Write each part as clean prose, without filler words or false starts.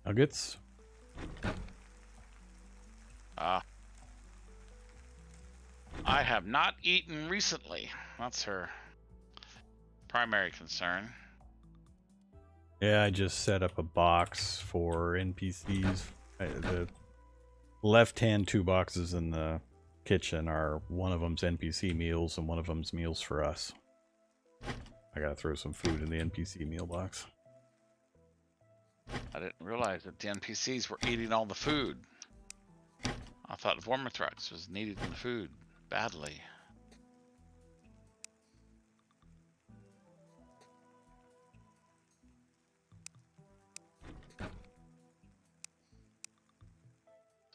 Nuggets. I have not eaten recently. That's her primary concern. Yeah, I just set up a box for NPCs. The left-hand two boxes in the kitchen are, one of them's NPC meals and one of them's meals for us. I gotta throw some food in the NPC meal box. I didn't realize that the NPCs were eating all the food. I thought Vormithrax was needing the food badly.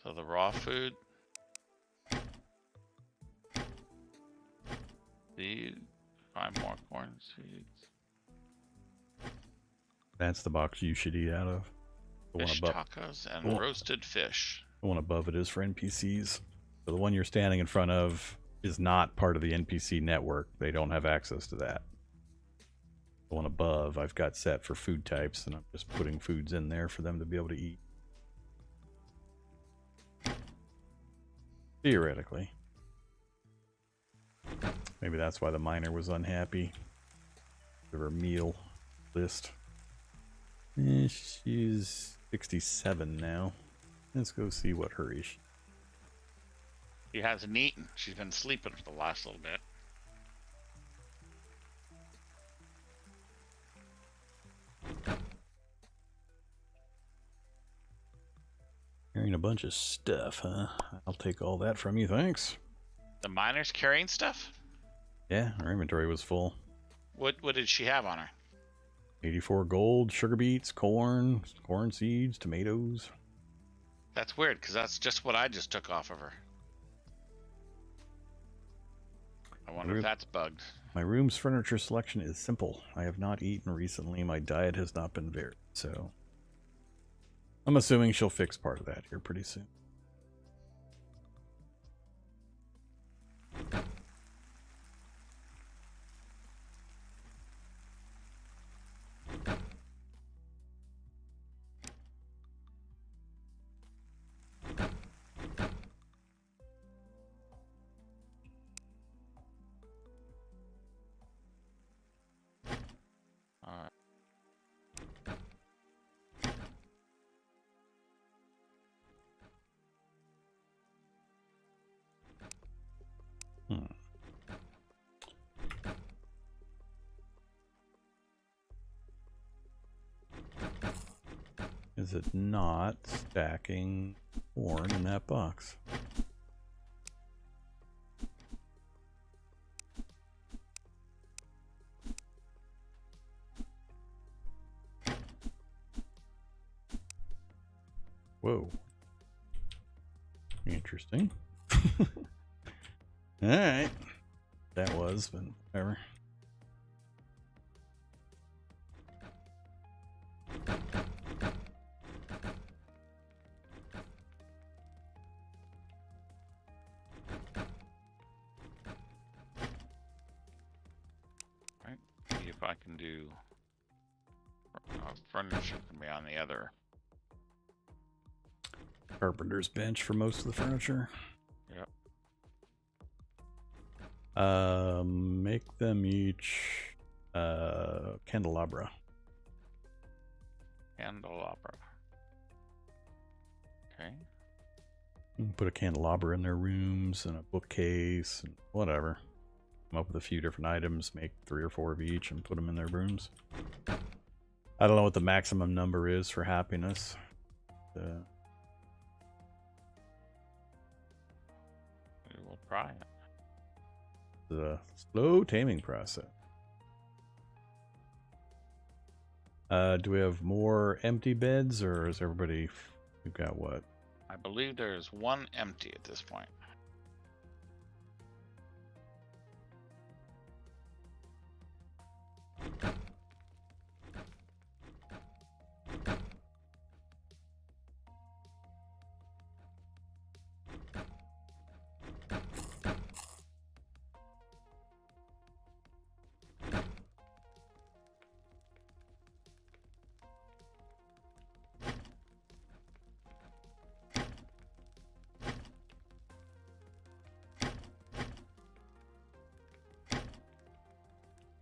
So the raw food. Seed. 5 more corn seeds. That's the box you should eat out of. The Fish one above, tacos and roasted fish. the one above it is for NPCs. So the one you're standing in front of is not part of the NPC network. They don't have access to that. The one above I've got set for food types, and I'm just putting foods in there for them to be able to eat. Theoretically. Maybe that's why the miner was unhappy. Of her meal list. She's 67 now. Let's go see what her issue. She hasn't eaten. She's been sleeping for the last little bit. Carrying a bunch of stuff, huh? I'll take all that from you, thanks. The miner's carrying stuff? Yeah, our inventory was full. What did she have on her? 84 gold, sugar beets, corn seeds, tomatoes. That's weird, because that's just what I just took off of her. I wonder if that's bugged. My room's furniture selection is simple. I have not eaten recently. My diet has not been varied, so I'm assuming she'll fix part of that here pretty soon. Alright. Is it not stacking corn in that box? Whoa. Interesting. Alright. That was, but whatever. Right. See if I can do furniture can be on the other. Carpenter's bench for most of the furniture. Yep. Make them each candelabra. Candelabra. Okay. You can put a candelabra in their rooms and a bookcase and whatever. Come up with a few different items, make 3 or 4 of each and put them in their rooms. I don't know what the maximum number is for happiness. We'll try it. The slow taming process. Do we have more empty beds, or is everybody? We've got what? I believe there's one empty at this point.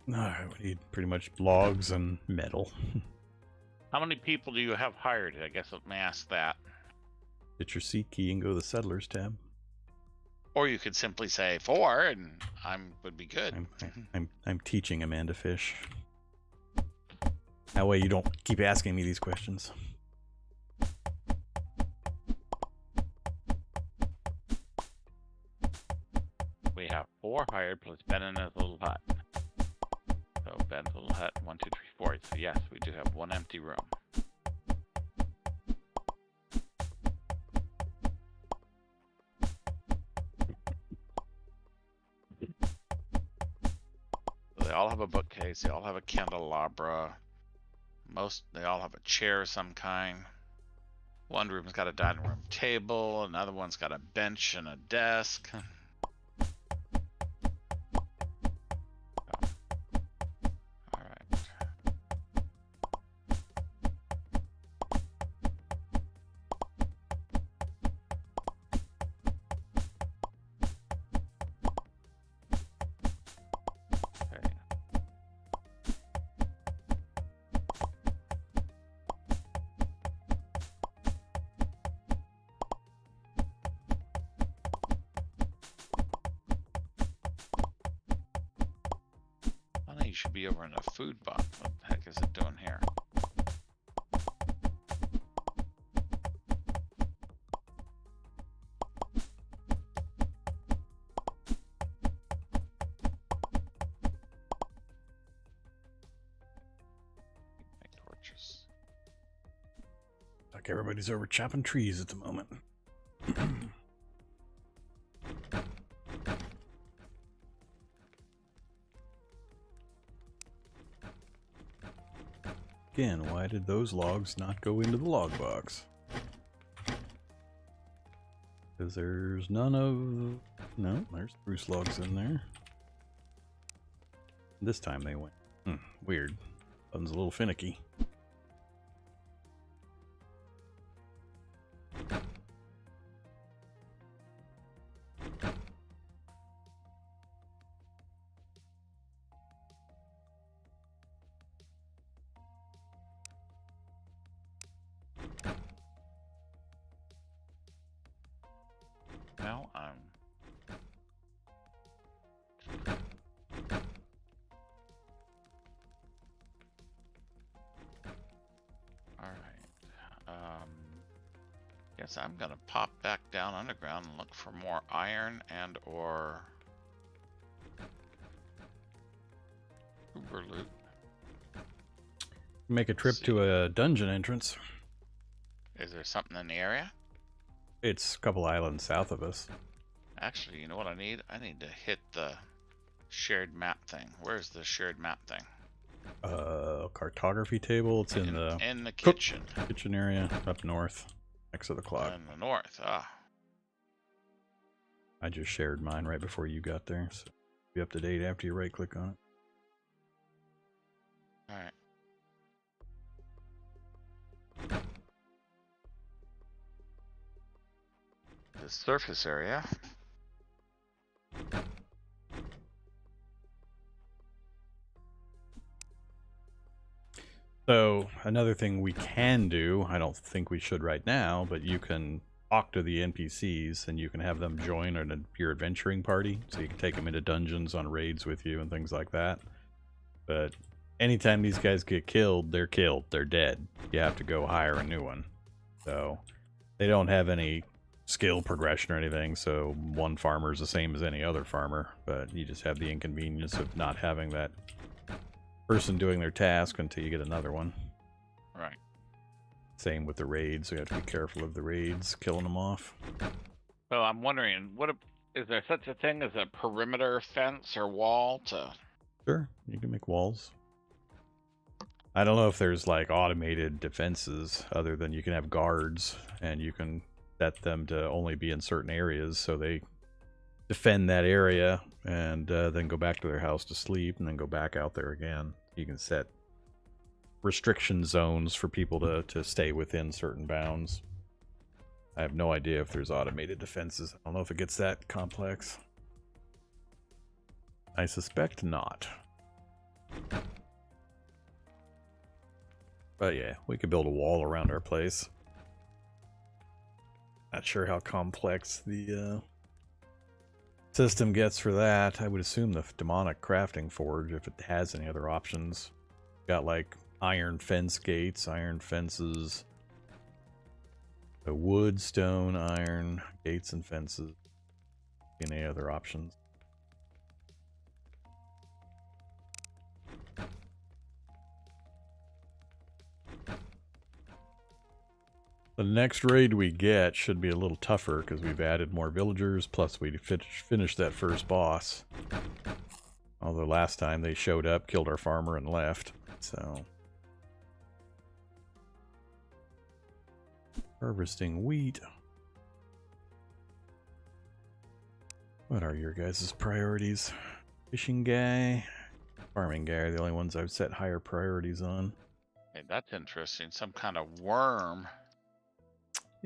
Alright, we need pretty much logs and metal. How many people do you have hired? I guess let me ask that. Get your seat key and go to the settlers tab. Or you could simply say 4, and would be good. I'm teaching Amanda Fish. That way you don't keep asking me these questions. We have 4 hired plus Ben in his little hut. So Ben's little hut, 1, 2, 3, 4. So yes, we do have 1 empty room. They all have a bookcase. They all have a candelabra. They all have a chair of some kind. One room's got a dining room table. Another one's got a bench and a desk. Should be over in a food box. What the heck is it doing here? Make torches. Like everybody's over chopping trees at the moment. Again, why did those logs not go into the log box? Because there's none of... No, there's spruce logs in there. This time they went. Weird. Button's a little finicky. Well, alright. Guess I'm gonna pop back down underground and look for more iron and or uber loot. Make a trip to a dungeon entrance. Is there something in the area? It's a couple islands south of us. Actually, you know what I need? I need to hit the shared map thing. Where's the shared map thing? Cartography table. It's in the kitchen. Kitchen area up north, next to the clock. In the north. Ah. I just shared mine right before you got there, so be up to date after you right click on it. All right. The surface area. So another thing we can do, I don't think we should right now, but you can talk to the NPCs and you can have them join your adventuring party. So you can take them into dungeons on raids with you and things like that. But anytime these guys get killed, they're killed. They're dead. You have to go hire a new one. So they don't have any skill progression or anything. So one farmer is the same as any other farmer, but you just have the inconvenience of not having that person doing their task until you get another one. Right. Same with the raids. We have to be careful of the raids, killing them off. So I'm wondering, is there such a thing as a perimeter fence or wall to? Sure, you can make walls. I don't know if there's like automated defenses other than you can have guards and you can set them to only be in certain areas so they defend that area and then go back to their house to sleep and then go back out there again. You can set restriction zones for people to stay within certain bounds. I have no idea if there's automated defenses. I don't know if it gets that complex. I suspect not. But yeah, we could build a wall around our place. Not sure how complex the system gets for that. I would assume the demonic crafting forge, if it has any other options. Got like iron fence gates, iron fences, the wood, stone, iron gates and fences. Any other options? The next raid we get should be a little tougher because we've added more villagers, plus we finished that first boss. Although last time they showed up, killed our farmer, and left. So, harvesting wheat. What are your guys' priorities? Fishing guy, farming guy are the only ones I've set higher priorities on. Hey, that's interesting. Some kind of worm.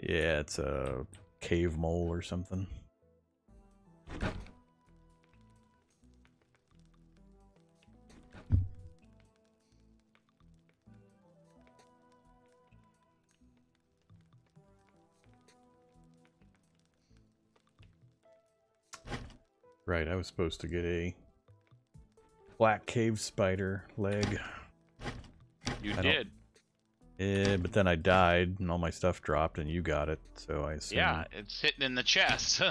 Yeah, it's a cave mole or something. Right, I was supposed to get a black cave spider leg. You did. Yeah, but then I died and all my stuff dropped and you got it, so I assume... Yeah, it's sitting in the chest.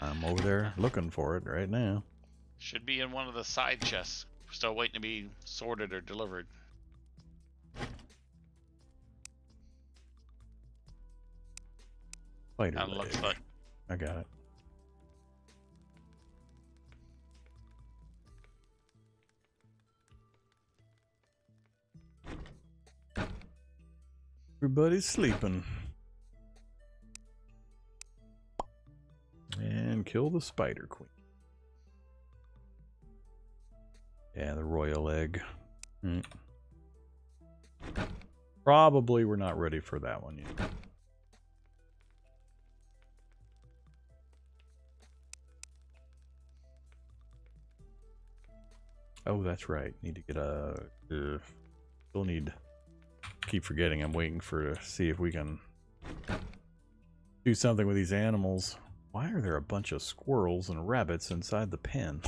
I'm over there looking for it right now. Should be in one of the side chests. Still waiting to be sorted or delivered. Spider That leg. looks like. I got it. Everybody's sleeping. And kill the spider queen. Yeah, the royal egg. Probably we're not ready for that one yet. Oh, that's right. Need to get a... still need... Keep forgetting I'm waiting for to see if we can do something with these animals. Why are there a bunch of squirrels and rabbits inside the pen?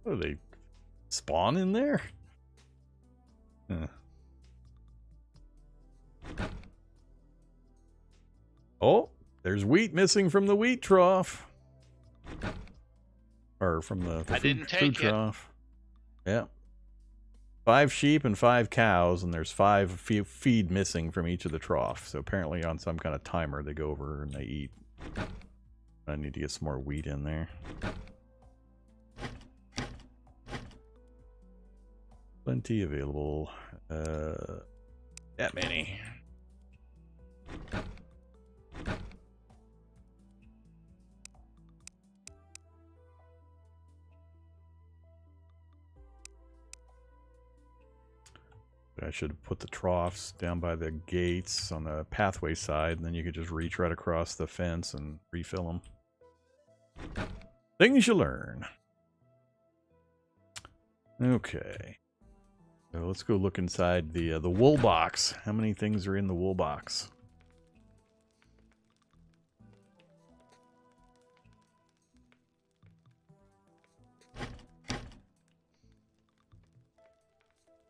What, do they spawn in there? Huh. Oh, there's wheat missing from the wheat trough. Or from the food trough. Yeah. 5 sheep and 5 cows, and there's 5 feed missing from each of the troughs. So apparently on some kind of timer they go over and they eat. I need to get some more wheat in there. Plenty available. That many. I should have put the troughs down by the gates on the pathway side, and then you could just reach right across the fence and refill them. Things you learn. Okay. So let's go look inside the wool box. How many things are in the wool box?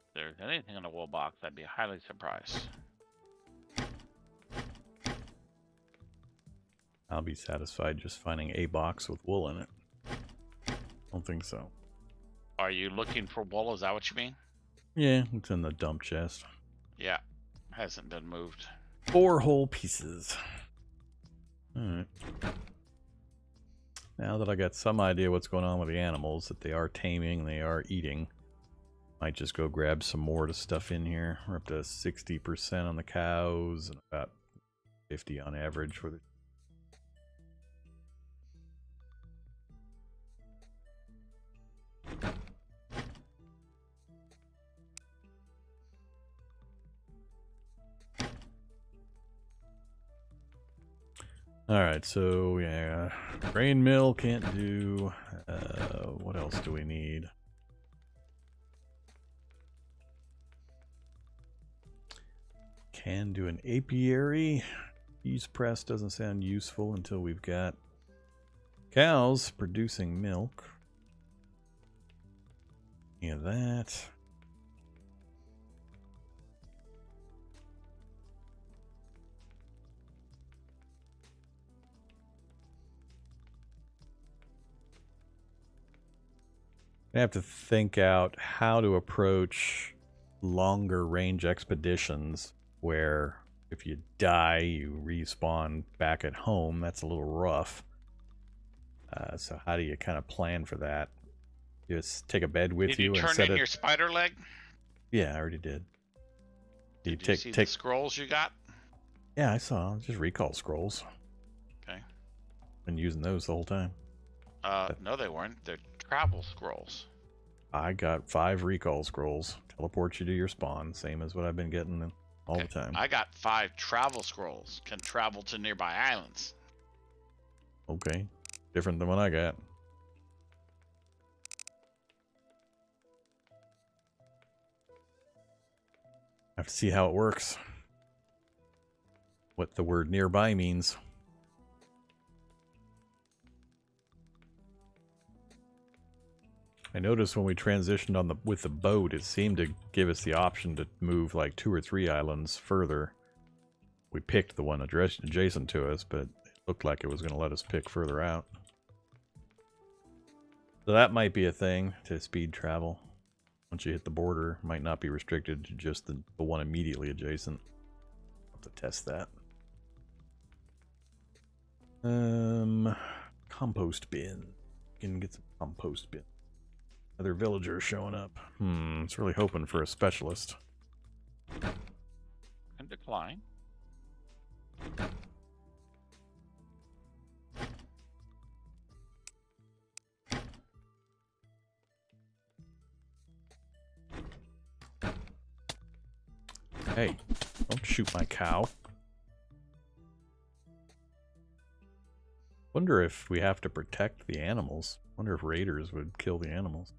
If there's anything in a wool box, I'd be highly surprised. I'll be satisfied just finding a box with wool in it. Don't think so. Are you looking for wool? Is that what you mean? Yeah, it's in the dump chest. Yeah, hasn't been moved. 4 whole pieces. Alright. Now that I got some idea what's going on with the animals, that they are taming, they are eating, might just go grab some more to stuff in here. We're up to 60% on the cows and about 50 on average for the... Alright, so yeah, grain mill can't do, what else do we need? Can do an apiary. Cheese press doesn't sound useful until we've got cows producing milk. Any of that. I have to think out how to approach longer range expeditions where if you die, you respawn back at home. That's a little rough. So how do you kind of plan for that? You just take a bed with Did you you and turn set in it. your spider leg? Yeah, I already did. Did you see the scrolls you got? Yeah, I saw. Just recall scrolls. Okay. Been using those the whole time. No, they weren't. They're travel scrolls. I got 5 recall scrolls. Teleport you to your spawn, same as what I've been getting all the time. I got 5 travel scrolls. Can travel to nearby islands. Okay. Different than what I got. I have to see how it works. What the word nearby means. I noticed when we transitioned with the boat, it seemed to give us the option to move like 2 or 3 islands further. We picked the one adjacent to us, but it looked like it was going to let us pick further out. So that might be a thing to speed travel. Once you hit the border, might not be restricted to just the one immediately adjacent. I'll have to test that. Compost bin. Can get some compost bin. Other villagers showing up. It's really hoping for a specialist. And decline. Hey, don't shoot my cow. Wonder if we have to protect the animals. Wonder if raiders would kill the animals.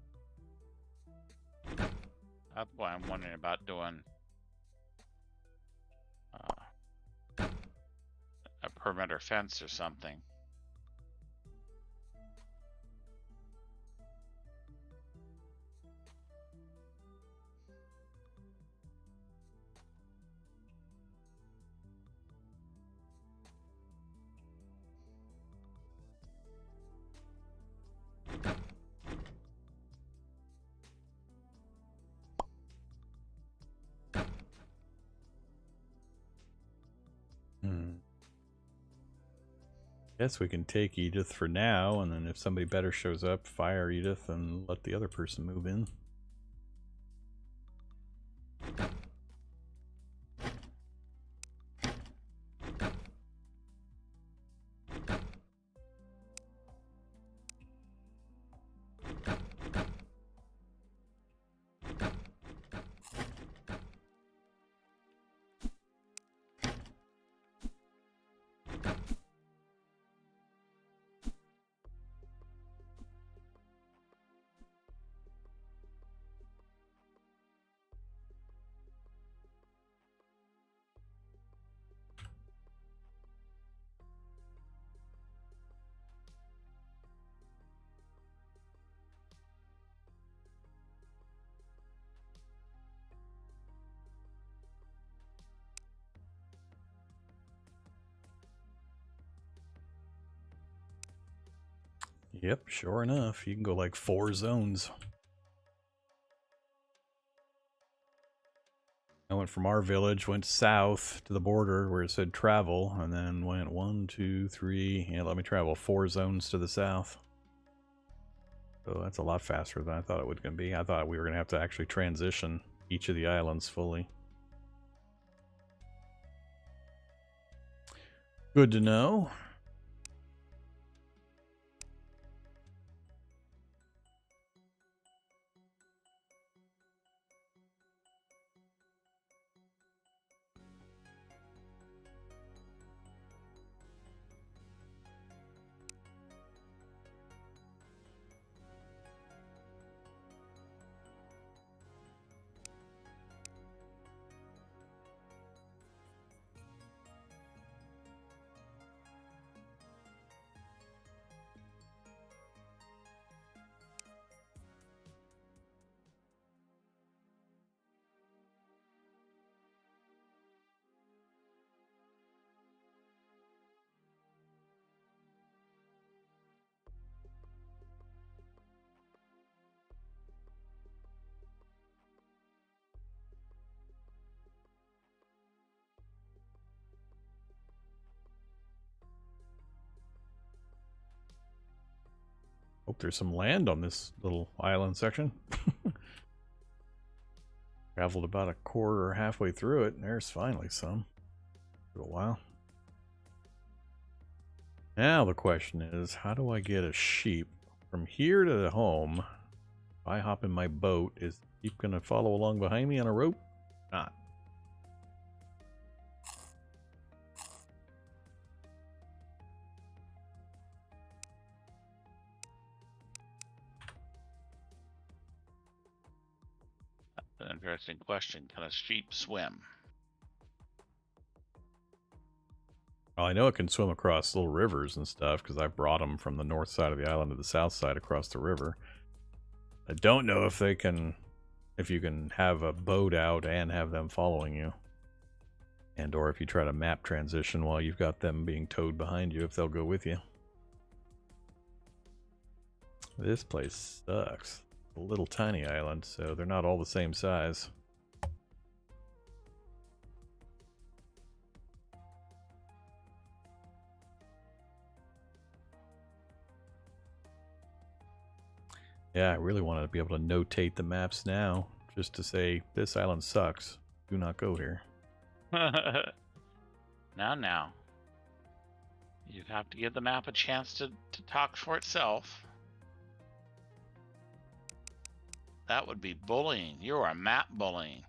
That's why I'm wondering about doing a perimeter fence or something. Guess we can take Edith for now, and then if somebody better shows up, fire Edith and let the other person move in. Yep, sure enough. You can go like 4 zones. I went from our village, went south to the border where it said travel, and then went 1, 2, 3. Yeah, let me travel 4 zones to the south. So that's a lot faster than I thought it was going to be. I thought we were going to have to actually transition each of the islands fully. Good to know. Hope there's some land on this little island section. Traveled about a quarter or halfway through it, and there's finally some. For a while. Now the question is, how do I get a sheep from here to the home? If I hop in my boat, is the sheep going to follow along behind me on a rope? Not. An interesting question. Can a sheep swim? Well, I know it can swim across little rivers and stuff because I brought them from the north side of the island to the south side across the river. I don't know if they can, if you can have a boat out and have them following you. And or if you try to map transition while you've got them being towed behind you, if they'll go with you. This place sucks. A little tiny island, so they're not all the same size. Yeah, I really wanted to be able to notate the maps now, just to say, this island sucks. Do not go here. Now. You have to give the map a chance to talk for itself. That would be bullying. You are map bullying.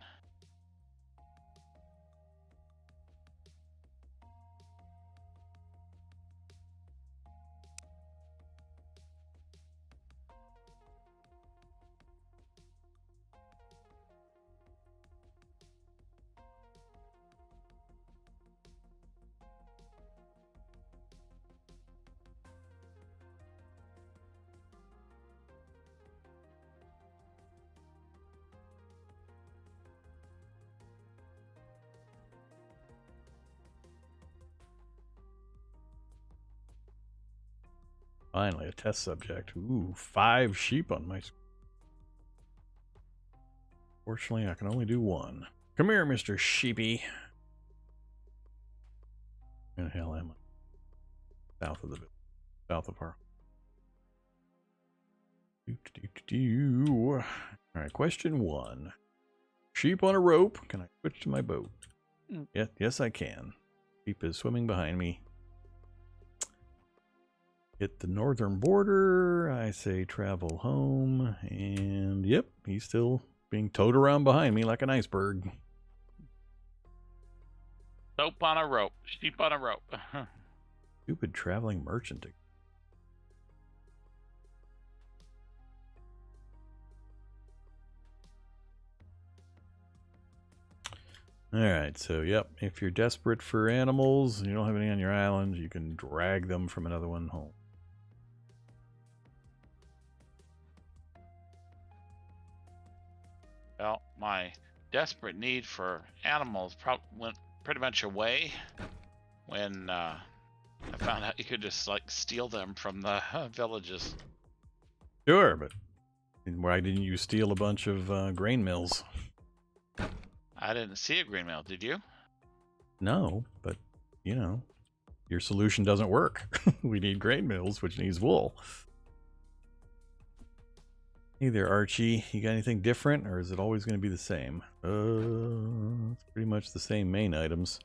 Finally, a test subject. Ooh, 5 sheep on my screen. Fortunately, I can only do 1. Come here, Mr. Sheepy. Where the hell am I? South of the village. South of our... Alright, question 1. Sheep on a rope. Can I switch to my boat? Yes, I can. Sheep is swimming behind me. Hit the northern border. I say travel home. And yep, he's still being towed around behind me like an iceberg. Soap on a rope. Sheep on a rope. Stupid traveling merchant. Alright, so yep, if you're desperate for animals, you don't have any on your island, you can drag them from another one home. Well, my desperate need for animals went pretty much away when I found out you could just like steal them from the villages. Sure, but why didn't you steal a bunch of grain mills? I didn't see a green mill, did you? No, but you know, your solution doesn't work. We need grain mills, which needs wool. Hey there, Archie. You got anything different, or is it always going to be the same? It's pretty much the same main items.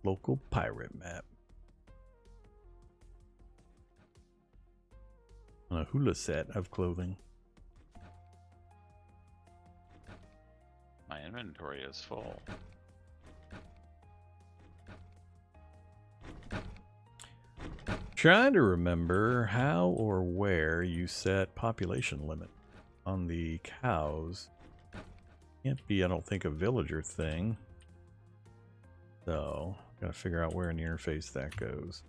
Local pirate map. A hula set of clothing. My inventory is full. Trying to remember how or where you set population limit on the cows. Can't be, I don't think, a villager thing. So, gotta figure out where in the interface that goes.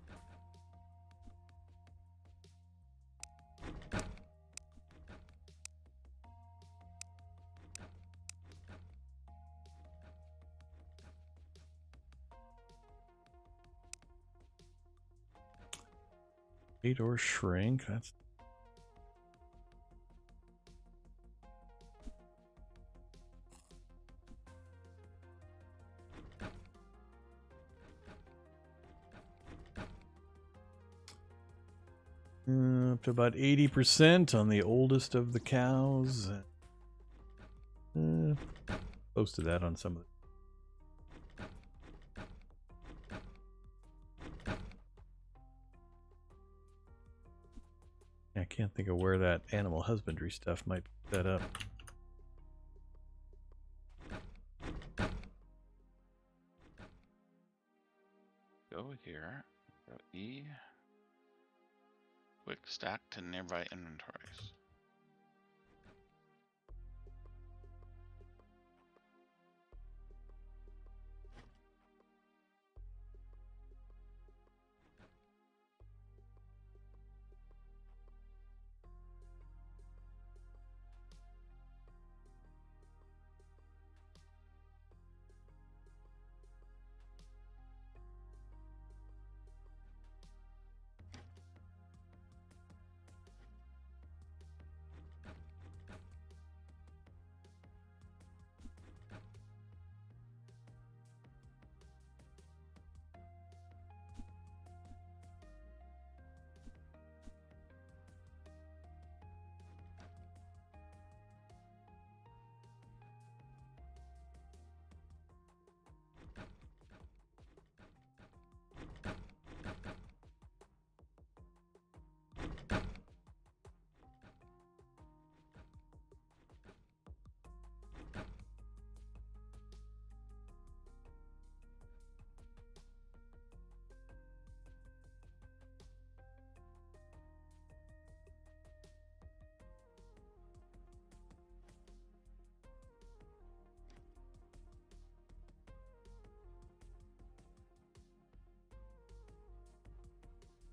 Eat or shrink, that's... Up to about 80% on the oldest of the cows. Close to that on some of the... I can't think of where that animal husbandry stuff might be set up. Go here. Go E. Quick stack to nearby inventories.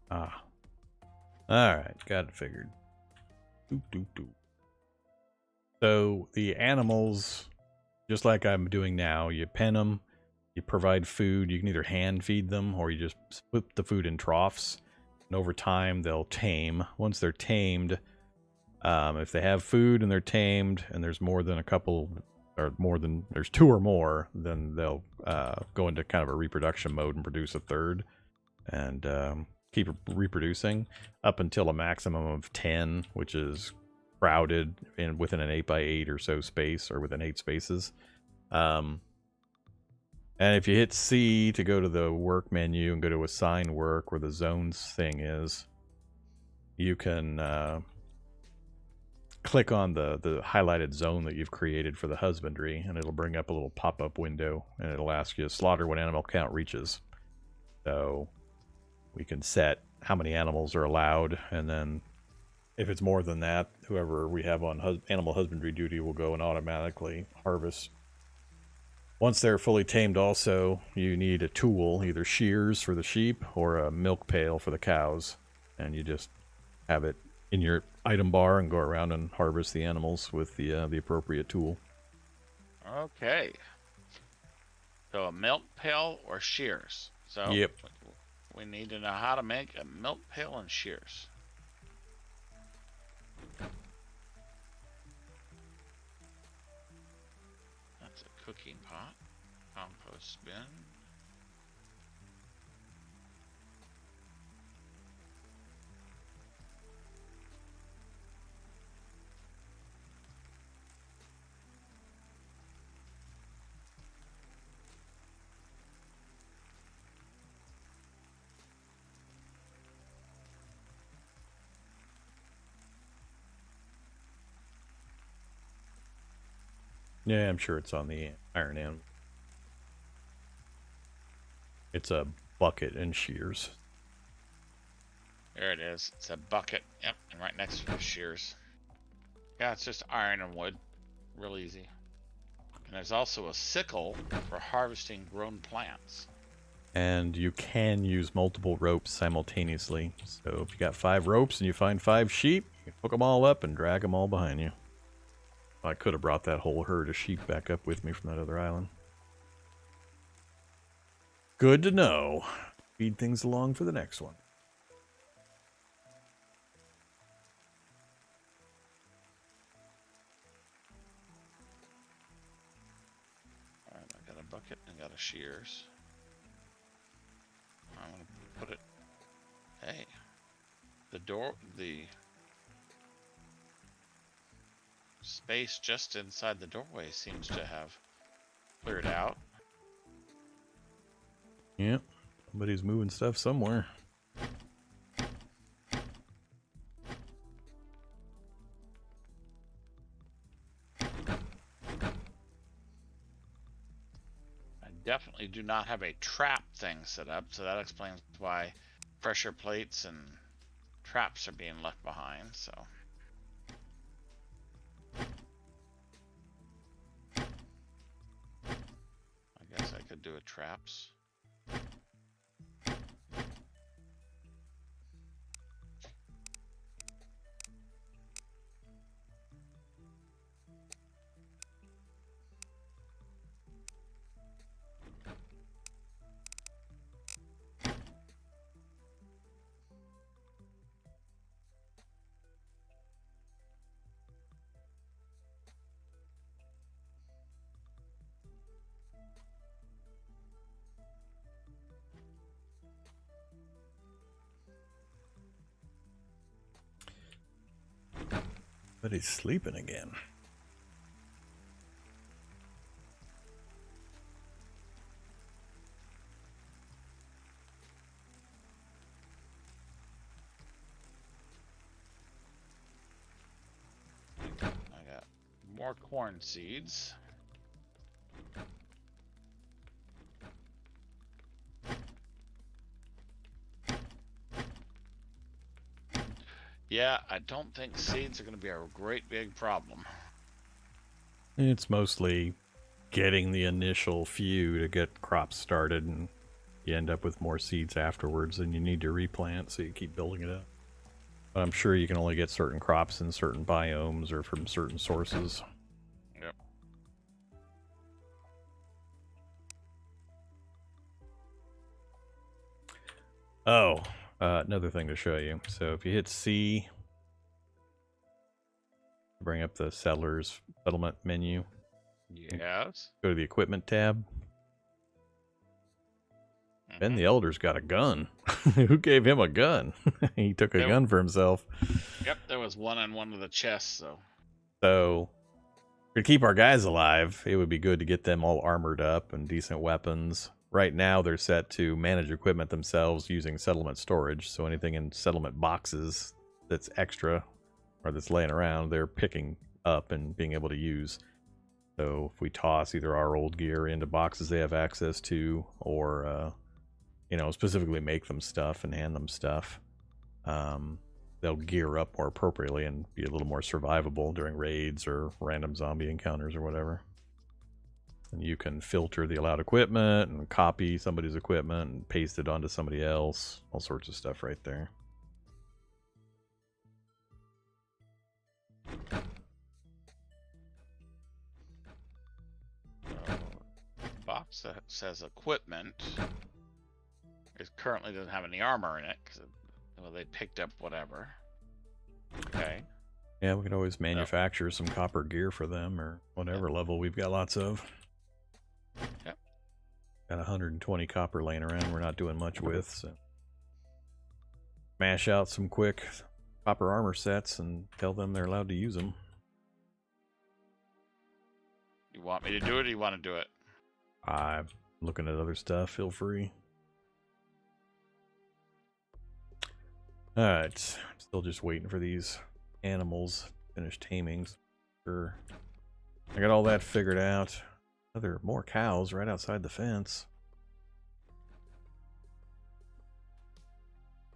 Ah. Alright, got it figured. Doop, doop, doop. So the animals, just like I'm doing now, you pen them, you provide food. You can either hand feed them or you just put the food in troughs. And over time, they'll tame. Once they're tamed, if they have food and they're tamed and there's more than a couple, or more than, there's two or more, then they'll go into kind of a reproduction mode and produce a third. And keep reproducing up until a maximum of 10, which is crowded in within an 8x8 or so space, or within 8 spaces. And if you hit C to go to the work menu and go to assign work where the zones thing is, you can click on the highlighted zone that you've created for the husbandry, and it'll bring up a little pop-up window, and it'll ask you to slaughter when animal count reaches. So we can set how many animals are allowed, and then if it's more than that, whoever we have on animal husbandry duty will go and automatically harvest. Once they're fully tamed also, you need a tool, either shears for the sheep or a milk pail for the cows. And you just have it in your item bar and go around and harvest the animals with the appropriate tool. Okay. So a milk pail or shears. So Yep. we need to know how to make a milk pail and shears. That's a cooking pot. Compost bin. Yeah, I'm sure it's on the iron end. It's a bucket and shears. There it is. It's a bucket. Yep, and right next to the shears. Yeah, it's just iron and wood. Real easy. And there's also a sickle for harvesting grown plants. And you can use multiple ropes simultaneously. So if you got 5 ropes and you find 5 sheep, you can hook them all up and drag them all behind you. I could have brought that whole herd of sheep back up with me from that other island. Good to know. Feed things along for the next one. Alright, I got a bucket and got a shears. I'm gonna put it. Hey. the space just inside the doorway seems to have cleared out. Yep. Somebody's moving stuff somewhere. I definitely do not have a trap thing set up, so that explains why pressure plates and traps are being left behind, so. I guess I could do a traps. But he's sleeping again. I got more corn seeds. Yeah, I don't think seeds are going to be a great big problem. It's mostly getting the initial few to get crops started, and you end up with more seeds afterwards, and you need to replant, so you keep building it up. But I'm sure you can only get certain crops in certain biomes or from certain sources. Yep. Oh, another thing to show you. So if you hit C, bring up the settlers settlement menu. Yes. Go to the equipment tab. Ben Mhm. the Elder's got a gun. Who gave him a gun? He took a gun for himself. Yep, there was one on one of the chests, so. So, to keep our guys alive, it would be good to get them all armored up and decent weapons. Right now, they're set to manage equipment themselves using settlement storage. So anything in settlement boxes that's extra or that's laying around, they're picking up and being able to use. So if we toss either our old gear into boxes they have access to, or specifically make them stuff and hand them stuff, they'll gear up more appropriately and be a little more survivable during raids or random zombie encounters or whatever. And you can filter the allowed equipment and copy somebody's equipment and paste it onto somebody else. All sorts of stuff right there. Box that says equipment. It currently doesn't have any armor in it because they picked up whatever. Okay. Yeah, we could always manufacture some copper gear for them or whatever level we've got lots of. Yep. Got 120 copper laying around we're not doing much with, so smash out some quick copper armor sets and tell them they're allowed to use them. You want me to do it or you want to do it? I'm looking at other stuff, feel free. Alright, still just waiting for these animals to finish tamings. Sure. I got all that figured out. More cows right outside the fence.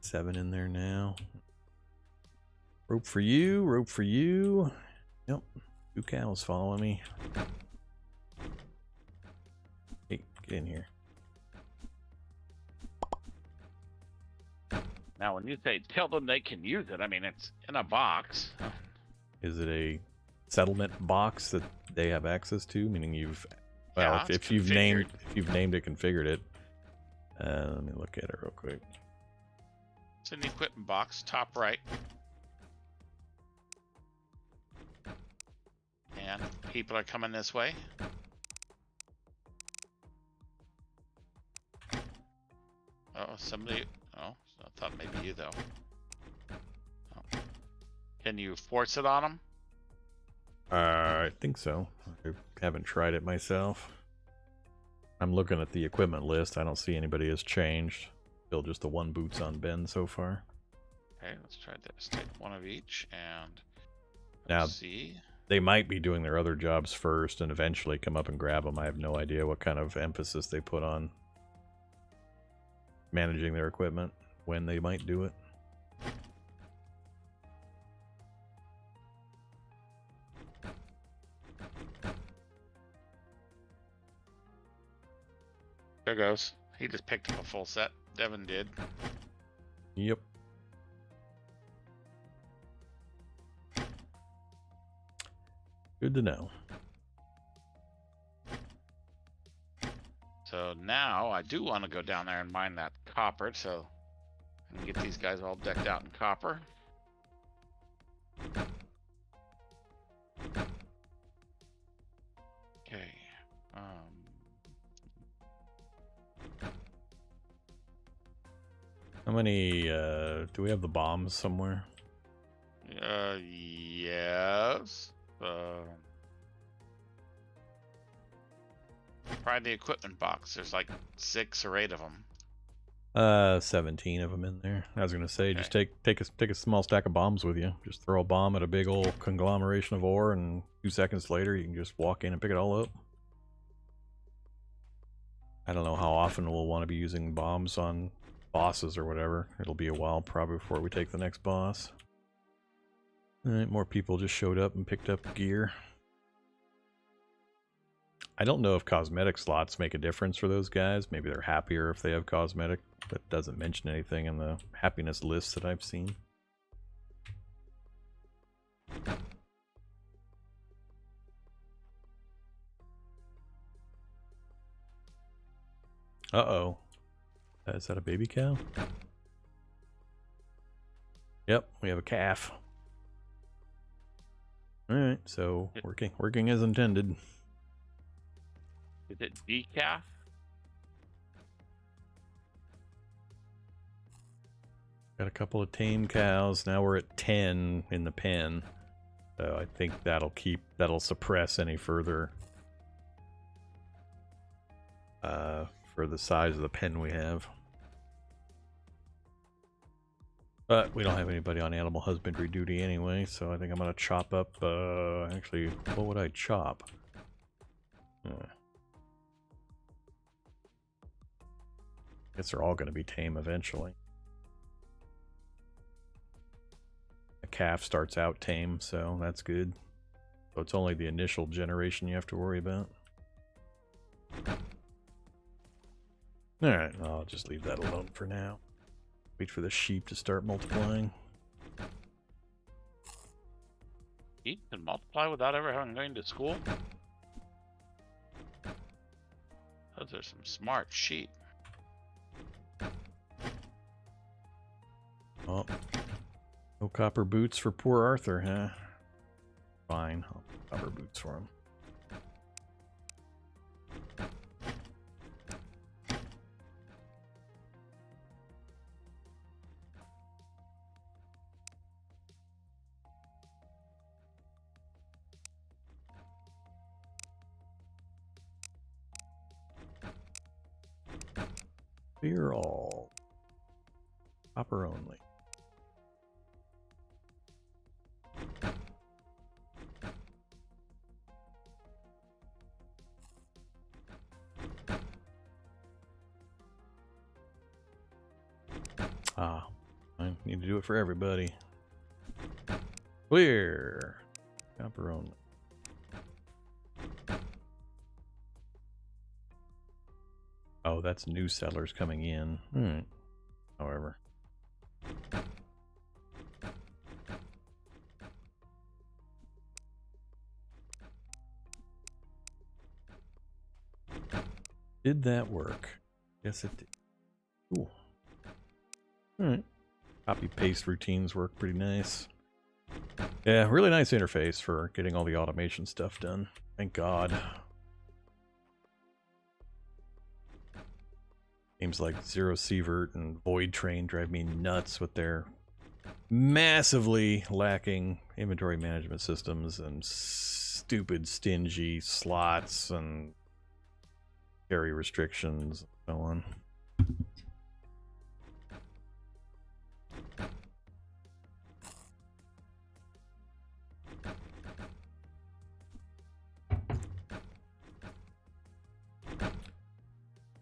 7 in there now. Rope for you, rope for you. Yep, 2 cows following me. Hey, get in here. Now, when you say tell them they can use it, I mean, it's in a box. Is it a settlement box that they have access to? Meaning you've, well, Yeah, if you've named it, configured it. Let me look at it real quick. It's in the equipment box, top right. And people are coming this way. Oh, somebody. Oh, I thought maybe you though. Can you force it on them? I think so. I haven't tried it myself. I'm looking at the equipment list. I don't see anybody has changed. Still just the one boots on Ben so far. Okay, let's try this. Take one of each and Now, see. they might be doing their other jobs first and eventually come up and grab them. I have no idea what kind of emphasis they put on managing their equipment, when they might do it. There goes. He just picked up a full set. Devin did. Yep. Good to know. So now I do want to go down there and mine that copper, so I can get these guys all decked out in copper. Okay. How many, do we have the bombs somewhere? Yes. Probably the equipment box. There's like 6 or 8 of them. 17 of them in there. I was gonna say, Okay. just take a small stack of bombs with you. Just throw a bomb at a big old conglomeration of ore, and 2 seconds later, you can just walk in and pick it all up. I don't know how often we'll want to be using bombs on bosses or whatever. It'll be a while probably before we take the next boss. Alright, more people just showed up and picked up gear. I don't know if cosmetic slots make a difference for those guys. Maybe they're happier if they have cosmetic, but it doesn't mention anything in the happiness lists that I've seen. Uh-oh. Is that a baby cow? Yep, we have a calf. Alright, so working as intended. Is it decaf? Got a couple of tame cows. Now we're at 10 in the pen. So I think that'll suppress any further for the size of the pen we have. But we don't have anybody on animal husbandry duty anyway, so I think I'm gonna chop up, actually, what would I chop? Guess they're all gonna be tame eventually. A calf starts out tame, so that's good. So it's only the initial generation you have to worry about. Alright, I'll just leave that alone for now. Wait for the sheep to start multiplying. Sheep can multiply without ever having going to school? Those are some smart sheep. Oh, no copper boots for poor Arthur, huh? Fine, I'll copper boots for him. Clear all. Copper only. Ah, I need to do it for everybody. Clear. Copper only. Oh, that's new settlers coming in. Alright. However. Did that work? Yes, it did. Cool. Alright. Copy paste routines work pretty nice. Yeah, really nice interface for getting all the automation stuff done. Thank God. Games like Zero Sievert and Void Train drive me nuts with their massively lacking inventory management systems and stupid stingy slots and carry restrictions and so on.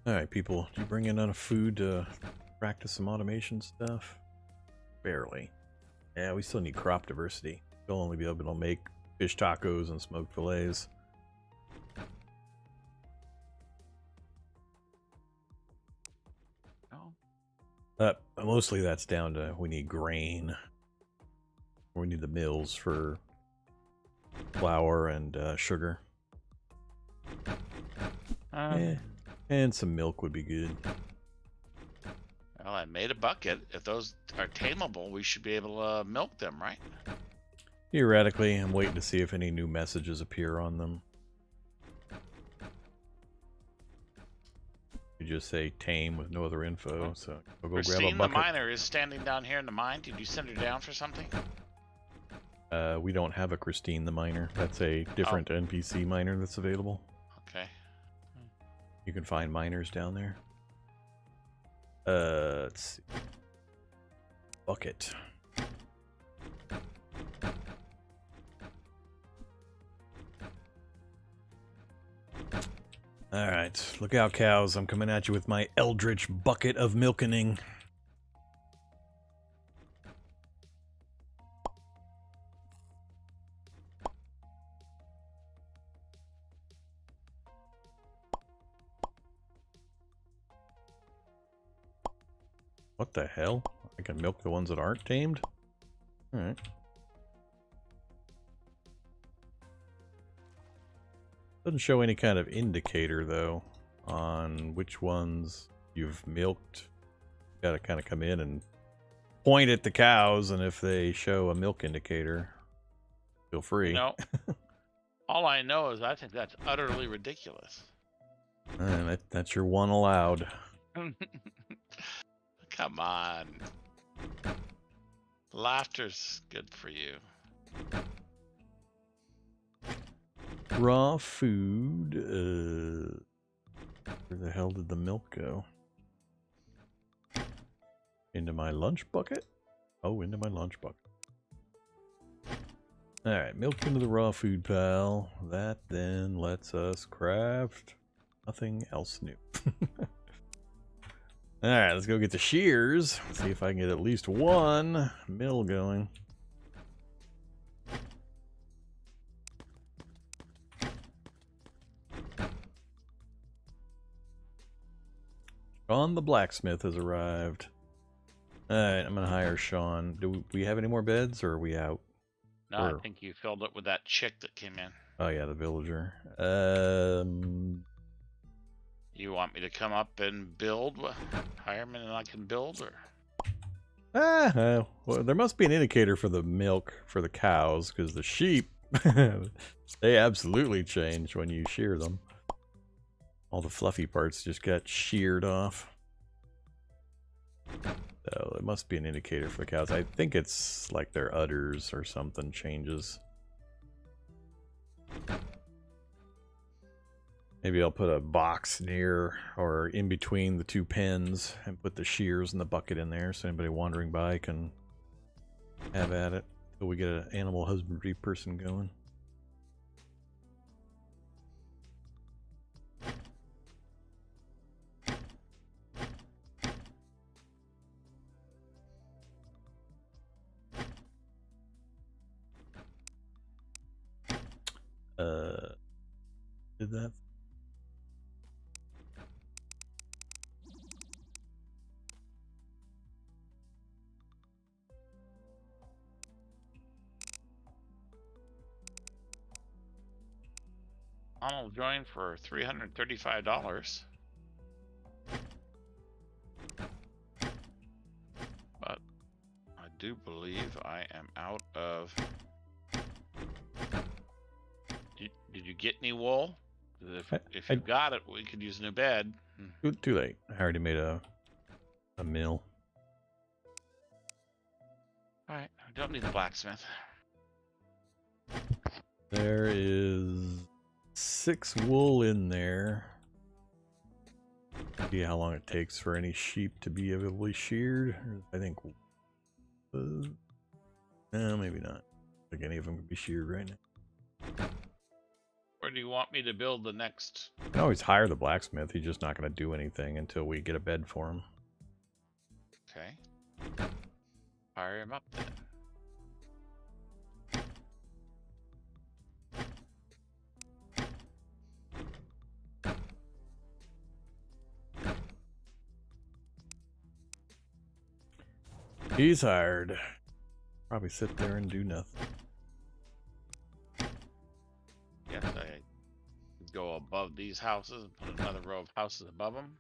Alright, people, did you bring in enough food to practice some automation stuff? Barely. Yeah, we still need crop diversity. We'll only be able to make fish tacos and smoked fillets. Oh. Mostly that's down to we need grain. We need the mills for flour and sugar. And some milk would be good. Well, I made a bucket. If those are tameable, we should be able to milk them, right? Theoretically, I'm waiting to see if any new messages appear on them. You just say tame with no other info, so I'll go grab a Christine bucket. the miner is standing down here in the mine. Did you send her down for something? We don't have a Christine the miner. That's a different NPC miner that's available. Okay. You can find miners down there. Let's see. Bucket. Alright, look out, cows. I'm coming at you with my eldritch bucket of milkening. What the hell? I can milk the ones that aren't tamed? Alright. Doesn't show any kind of indicator, though, on which ones you've milked. You gotta kind of come in and point at the cows, and if they show a milk indicator, feel free. No. All I know is I think that's utterly ridiculous. That's your one allowed. Come on. Laughter's good for you. Raw food. Where the hell did the milk go? Into my lunch bucket? Oh, into my lunch bucket. Alright, milk into the raw food pile. That then lets us craft nothing else new. Alright, let's go get the shears. See if I can get at least one mill going. Sean the blacksmith has arrived. Alright, I'm gonna hire Sean. Do we have any more beds, or are we out? No, I think you filled it with that chick that came in. Oh yeah, the villager. You want me to come up and build? Hire me and I can build, or? Well, there must be an indicator for the milk for the cows, because the sheep, they absolutely change when you shear them. All the fluffy parts just got sheared off. So there must be an indicator for the cows. I think it's like their udders or something changes. Maybe I'll put a box near or in between the two pens and put the shears and the bucket in there so anybody wandering by can have at it until we get an animal husbandry person going. Did that? I'll join for $335. But I do believe I am out of... Did you get any wool? If you got it, we could use a new bed. Too late. I already made a mill. Alright, I don't need the blacksmith. There is 6 wool in there. See how long it takes for any sheep to be able to be sheared. I think. No, maybe not. I think any of them can be sheared right now. Where do you want me to build the next? You can always hire the blacksmith. He's just not going to do anything until we get a bed for him. Okay. Fire him up then. He's hired. Probably sit there and do nothing. Yes, I go above these houses and put another row of houses above them.